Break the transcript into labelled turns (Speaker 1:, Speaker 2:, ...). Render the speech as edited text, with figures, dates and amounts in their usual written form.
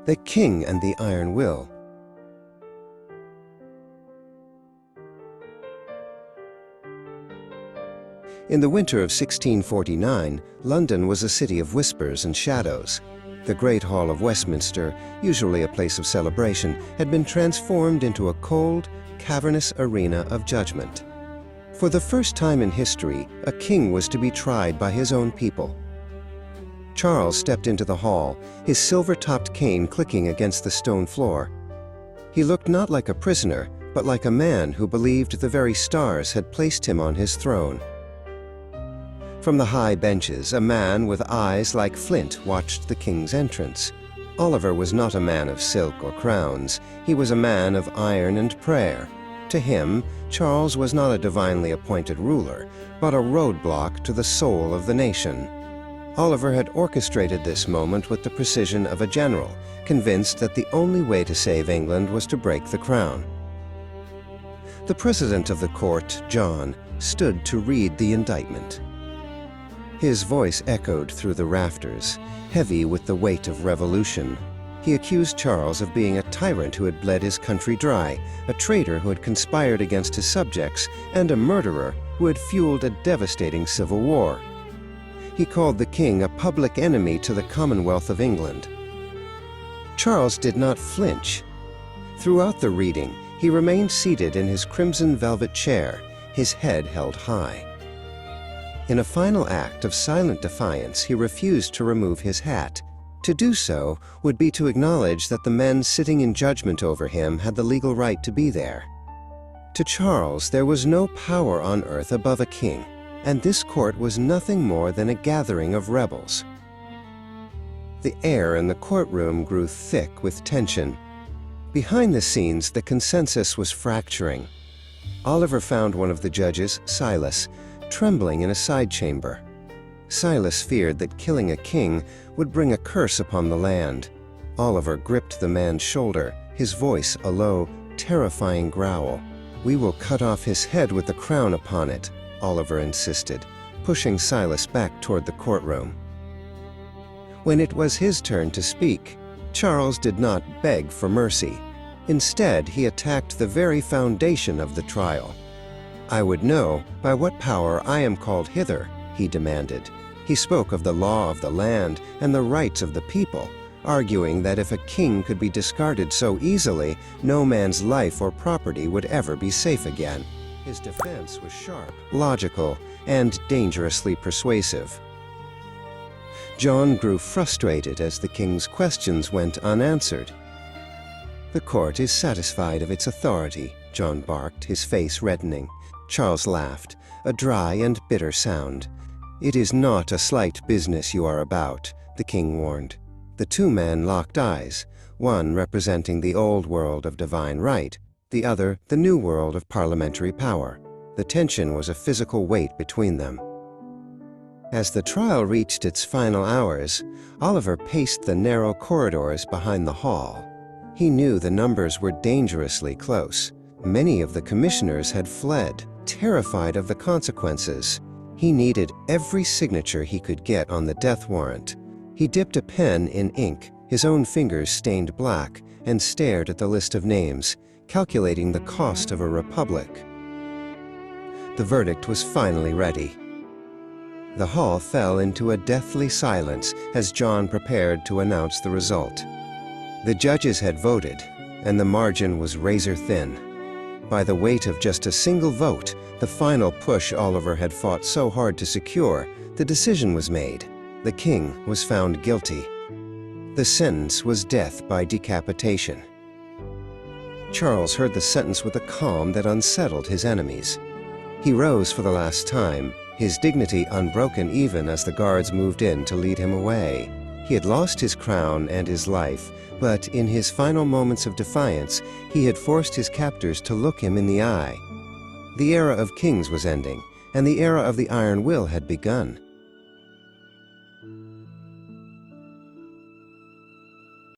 Speaker 1: The King and the Iron Will. In the winter of 1649, London was a city of whispers and shadows. The Great Hall of Westminster, usually a place of celebration, had been transformed into a cold, cavernous arena of judgment. For the first time in history, a king was to be tried by his own people. Charles stepped into the hall, his silver-topped cane clicking against the stone floor. He looked not like a prisoner, but like a man who believed the very stars had placed him on his throne. From the high benches, a man with eyes like flint watched the king's entrance. Oliver was not a man of silk or crowns. He was a man of iron and prayer. To him, Charles was not a divinely appointed ruler, but a roadblock to the soul of the nation. Oliver had orchestrated this moment with the precision of a general, convinced that the only way to save England was to break the crown. The president of the court, John, stood to read the indictment. His voice echoed through the rafters, heavy with the weight of revolution. He accused Charles of being a tyrant who had bled his country dry, a traitor who had conspired against his subjects, and a murderer who had fueled a devastating civil war. He called the king a public enemy to the Commonwealth of England. Charles did not flinch. Throughout the reading, he remained seated in his crimson velvet chair, his head held high. In a final act of silent defiance, he refused to remove his hat. To do so would be to acknowledge that the men sitting in judgment over him had the legal right to be there. To Charles, there was no power on earth above a king, and this court was nothing more than a gathering of rebels. The air in the courtroom grew thick with tension. Behind the scenes, the consensus was fracturing. Oliver found one of the judges, Silas, trembling in a side chamber. Silas feared that killing a king would bring a curse upon the land. Oliver gripped the man's shoulder, his voice a low, terrifying growl. "We will cut off his head with the crown upon it," Oliver insisted, pushing Silas back toward the courtroom. When it was his turn to speak, Charles did not beg for mercy. Instead, he attacked the very foundation of the trial. "I would know by what power I am called hither," he demanded. He spoke of the law of the land and the rights of the people, arguing that if a king could be discarded so easily, no man's life or property would ever be safe again. His defense was sharp, logical, and dangerously persuasive. John grew frustrated as the king's questions went unanswered. "The court is satisfied of its authority," John barked, his face reddening. Charles laughed, a dry and bitter sound. "It is not a slight business you are about," the king warned. The two men locked eyes, one representing the old world of divine right, the other the new world of parliamentary power. The tension was a physical weight between them. As the trial reached its final hours, Oliver paced the narrow corridors behind the hall. He knew the numbers were dangerously close. Many of the commissioners had fled, terrified of the consequences. He needed every signature he could get on the death warrant. He dipped a pen in ink, his own fingers stained black, and stared at the list of names, calculating the cost of a republic. The verdict was finally ready. The hall fell into a deathly silence as John prepared to announce the result. The judges had voted, and the margin was razor-thin. By the weight of just a single vote, the final push Oliver had fought so hard to secure, the decision was made. The king was found guilty. The sentence was death by decapitation. Charles heard the sentence with a calm that unsettled his enemies. He rose for the last time, his dignity unbroken even as the guards moved in to lead him away. He had lost his crown and his life, but in his final moments of defiance, he had forced his captors to look him in the eye. The era of kings was ending, and the era of the Iron Will had begun.